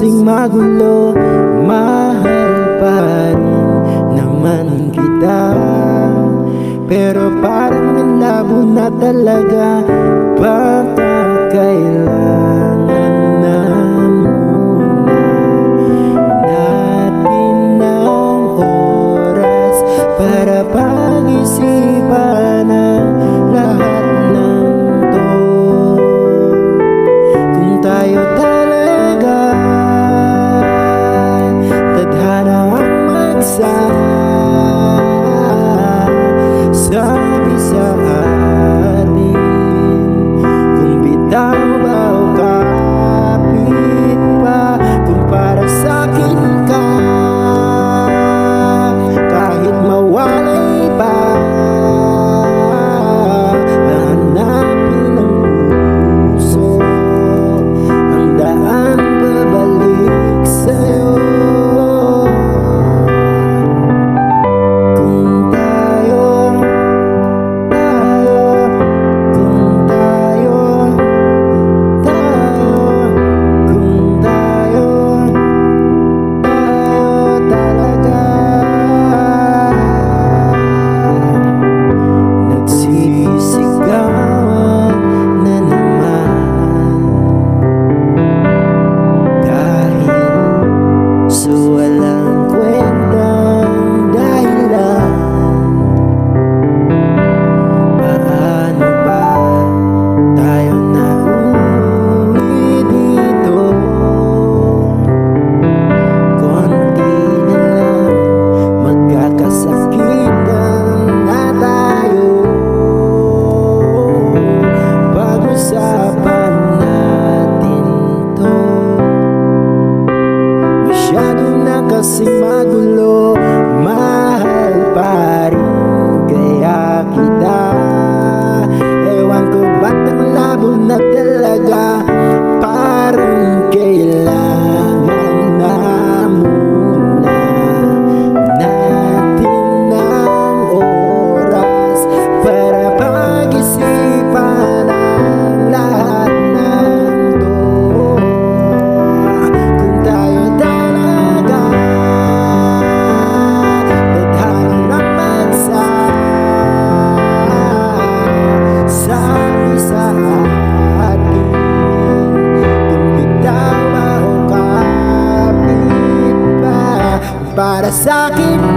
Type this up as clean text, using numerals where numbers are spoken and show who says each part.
Speaker 1: kasing magulo, mahal pa rin naman kita. Pero parang ang labo na talaga, baka kailangan na muna natin ng oras para pag-isipan ang lahat ng to. Kung tayo talaga tadhana ang sabi sa atin, kung bitaw ba o kapit pa, kung para sa'kin ka, kahit mawalay pa, hanapin ng puso ang daan babalik sa'yo. Kasing magulo, mahal pa rin kaya kita. Ewan ko ba't ang labo na talaga, parang kailangan na muna natin ng oras para pag-isipan ang lahat ng to. Kung tayo para sa'kin